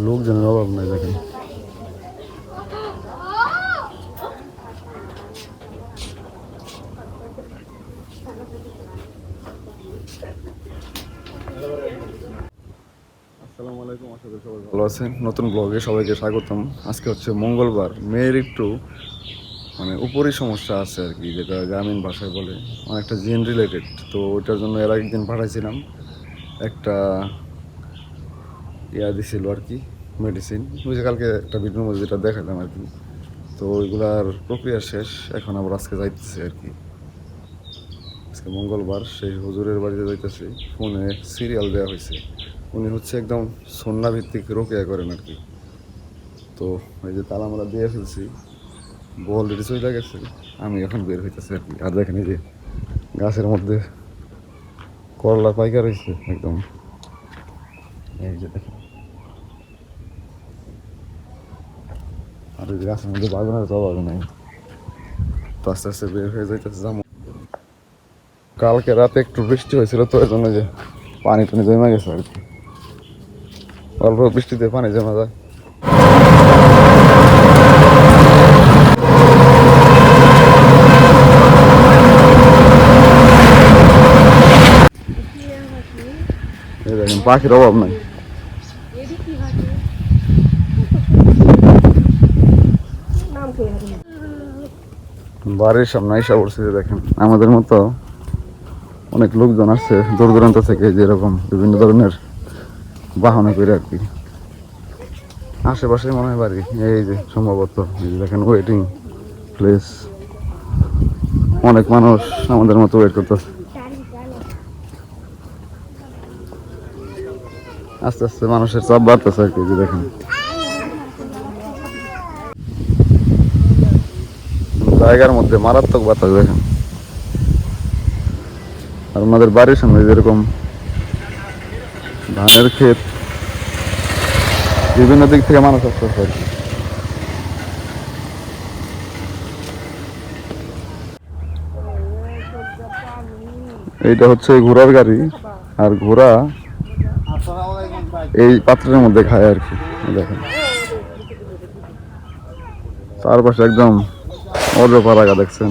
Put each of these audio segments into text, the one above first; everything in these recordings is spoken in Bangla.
লোকজনের অভাব নাই দেখেন। আসসালামু আলাইকুম, আশা করি সবাই ভালো আছেন। নতুন ব্লগে সবাইকে স্বাগতম। আজকে হচ্ছে মঙ্গলবার। মেয়ের একটু উপরই সমস্যা আছে আর কি, যেটা গ্রামীণ ভাষায় বলে, অনেকটা জিন রিলেটেড। তো ওইটার জন্য এর একদিন পাঠাইছিলাম একটা দিছিল আর কি, মেডিসিন। ওই যে কালকে একটা ভিডিওর মধ্যে যেটা দেখালাম আর কি। তো ওইগুলার প্রক্রিয়া শেষ, এখন আবার আজকে যাইতেছে আর কি। আজকে মঙ্গলবার, সেই হুজুরের বাড়িতে যাইতেছে। ফোনে সিরিয়াল দেওয়া হয়েছে। উনি হচ্ছে একদম সন্না ভিত্তিক রোকেয়া করেন আর কি। তো এই যে তালা আমরা দিয়ে ফেলছি, বল রেডি চলে গেছে, আমি এখন বের হইতেছি আর কি। আর দেখেন এই যে গাছের মধ্যে করলা পাইকা রয়েছে একদম, এই যে দেখেন। আর এই যে গাছের মধ্যে বাগানের জবাবে নাই। তো আস্তে আস্তে বের হয়ে যাইতেছে যাবো। কালকে রাতে একটু বৃষ্টি হয়েছিল, তো এর জন্য যে পানি টানি জমে গেছে আর কি। অল্প বৃষ্টিতে পানি জমা যায়। এই দেখেন পাখির অভাব নাই। বাড়ির সামনে আইসা পড়ছে, দেখেন আমাদের মতো অনেক লোকজন আসছে দূর দূরান্ত থেকে, যেরকম বিভিন্ন ধরনের বাহনে করে আর কি। আশেপাশে মনে হয় বাড়ি, এই যে সম্ভবত দেখেন ওয়েটিং প্লেস। অনেক মানুষ আমাদের মতো ওয়েট করতেছে। আস্তে আস্তে মানুষের চাপ বাড়তেছে আর কি, যে দেখেন জায়গার মধ্যে মারাত্মক বাতাস দেখেন। আর ওনাদের বাড়ির সামনে যেরকম ধানের ক্ষেত, বিভিন্ন দিক থেকে মানুষ আসতে আর কি। এইটা হচ্ছে ঘোড়ার গাড়ি, আর ঘোড়া এই পাত্রের মধ্যে খায় আর কি। দেখেন চারপাশে একদম অজপাড়াগা, দেখছেন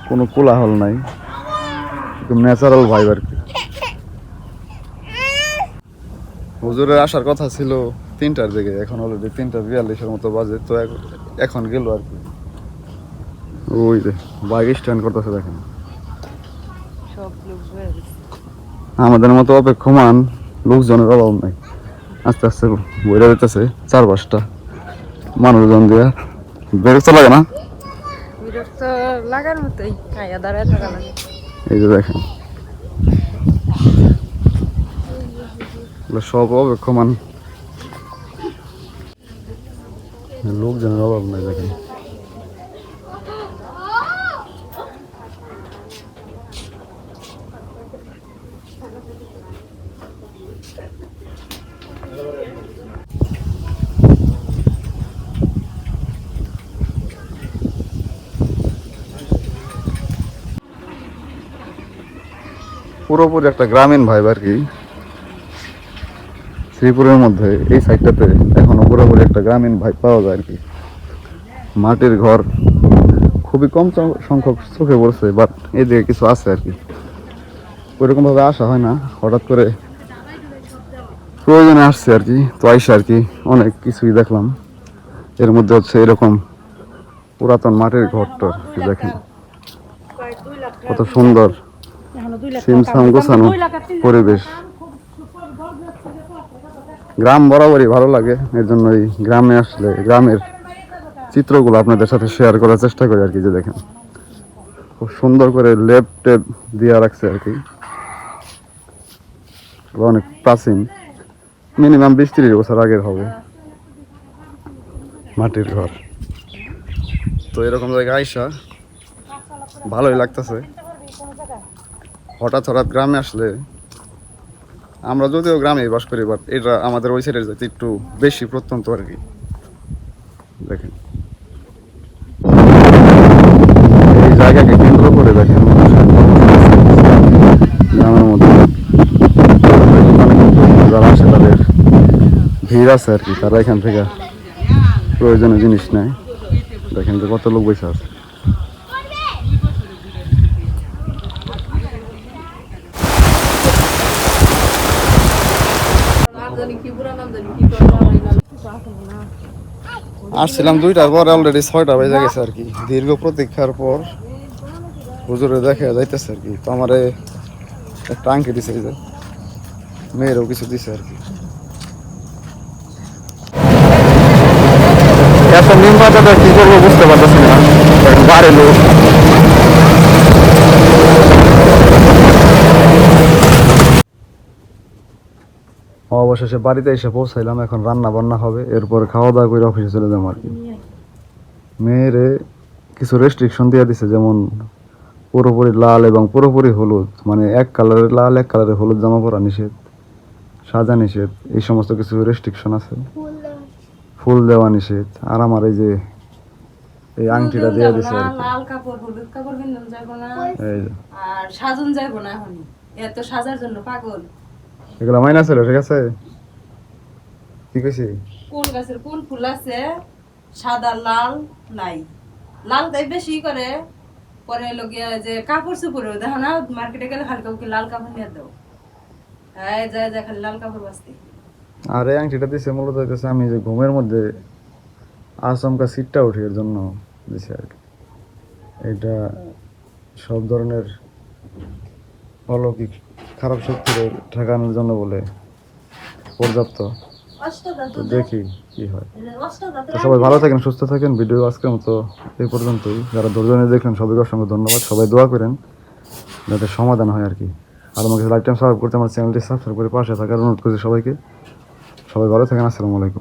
কোনো কোলাহল নাই, একদম ন্যাচারাল ভাইব আর কি। হুজুরের আসার কথা ছিল 3টার দিকে, এখন অলরেডি 3:42 মতো বাজে। তো এখন গেল আর কি। ওই যে বাইক স্ট্যান্ড করতেছে দেখেন। আমাদের মতো অপেক্ষমান লোকজনের অভাব নাই। আস্তে আস্তে বইরা যেতেছে 4-5টা মানুষজন দিয়ে। বিরক্ত লাগে না? বিরক্ত লাগার মতোই, আয়া দাঁড়ায় থাকা লাগে। এই যে দেখেন সব অপেক্ষমান, লোকজনের অভাব নাই দেখেন। পুরোপুরি একটা গ্রামীণ ভাইব আর কি। শ্রীপুরের মধ্যে এই সাইডটাতে এখনো পুরোপুরি একটা গ্রামীণ ভাইব পাওয়া যায় আর কি। মাটির ঘর খুবই কম সংখ্যক চোখে পড়ছে, বাট এদিকে কিছু আছে আর কি। ওইরকম ভাবে আসা হয় না, হঠাৎ করে প্রয়োজনে আসছে আর কি। তো আইসা আর কি অনেক কিছুই দেখলাম। এর মধ্যে হচ্ছে এরকম পুরাতন মাটির ঘরটা দেখেন, কত সুন্দর সিমসাম গোছানো পরিবেশ। গ্রাম বরাবরই ভালো লাগে, এর জন্য এই গ্রামে আসলে গ্রামের চিত্রগুলো আপনাদের সাথে শেয়ার করার চেষ্টা করি আর কি। যে দেখেন খুব সুন্দর করে লেপ টেপ দিয়ে রাখছে আর কি। অনেক প্রাচীন, মিনিমাম 20-30 বছর আগের হবে মাটির ঘর। তো এরকম জায়গায় আইসা ভালোই লাগতেছে। হঠাৎ হঠাৎ গ্রামে আসলে, আমরা যদিও গ্রামে বাস করি, বাট এটা আমাদের ওই সাইডের যাতে একটু বেশি প্রত্যন্ত আর কি। দেখেন এই জায়গাকে কেন্দ্র করে দেখেন গ্রামের মধ্যে মানে যারা আসে তাদের ভিড় আছে আর কি, তারা এখান থেকে প্রয়োজনীয় জিনিস নেয়। দেখেন যে কত লোক বসে আছে। আসছিলাম 2টার পর, অলরেডি 6টা বেজে গেছে আর কি। দীর্ঘ প্রতীক্ষার পর হুজুরে দেখে যাইতেছে আর কি। তো আমারে একটা আংটি দিছে, এই যে মেয়েরও কিছু দিছে আর কি। এত নিম পাতাটা কি করবো বুঝতে পারতেছি না, বাড়ি লোক। অবশেষে বাড়িতে এসে পৌঁছাইলাম, এখন রান্না বান্না হবে, এরপর খাওয়া দাওয়া করে অফিসে চলে যাবো আর কি। মেয়েরে কিছু রেস্ট্রিকশন দিয়ে দিছে, যেমন পুরোপুরি লাল এবং পুরোপুরি হলুদ, মানে এক কালারের লাল এক কালারের হলুদ জামা পরা নিষেধ, সাজা নিষেধ, এই সমস্ত কিছু রেস্ট্রিকশন আছে। ফুল দেওয়া নিষেধ। আর আমার এই যে এই আংটিটা দিয়ে দিছে আর কি। লাল কাপড় হলুদ কাপড় কিনতে যাবো না, এই যে আর সাজুন যাবো না এখন, এত সাজার জন্য পাগল। এগুলো মাইনা ছিল, ঠিক আছে? কি কইছি? কোন গাছের কোন ফুল আছে, সাদা লাল নাই, লাল তাই বেশি করে। পরে হলো গিয়া যে কাপড় চোপড় দেখো না, মার্কেটে গেলে খালি কাউকে লাল কাপড় নিয়ে দাও, হ্যাঁ যায় যায় খালি লাল কাপড় বাঁচতে। আর এই আংটিটা দিছে মূলত হইতেছে আমি যে ঘুমের মধ্যে আচমকা সিটটা উঠি এর জন্য দিছে আর কি। এটা সব ধরনের অলৌকিক খারাপ শক্তিকে ঠেকানোর জন্য বলে পর্যাপ্ত। তো দেখি কি হয়। তো সবাই ভালো থাকেন, সুস্থ থাকেন। ভিডিও আজকের মতো এই পর্যন্তই। যারা ধৈর্য নিয়ে দেখলেন সবাইকে অসংখ্য ধন্যবাদ। সবাই দোয়া করেন যাতে সমাধান হয় আর কি। আর আমাকে লাইক টাইম সাবস্ক্রাইব করতে, আমার চ্যানেলটি সাবস্ক্রাইব করে পাশে থাকার অনুরোধ করছি সবাইকে। সবাই ভালো থাকেন। আসসালামু আলাইকুম।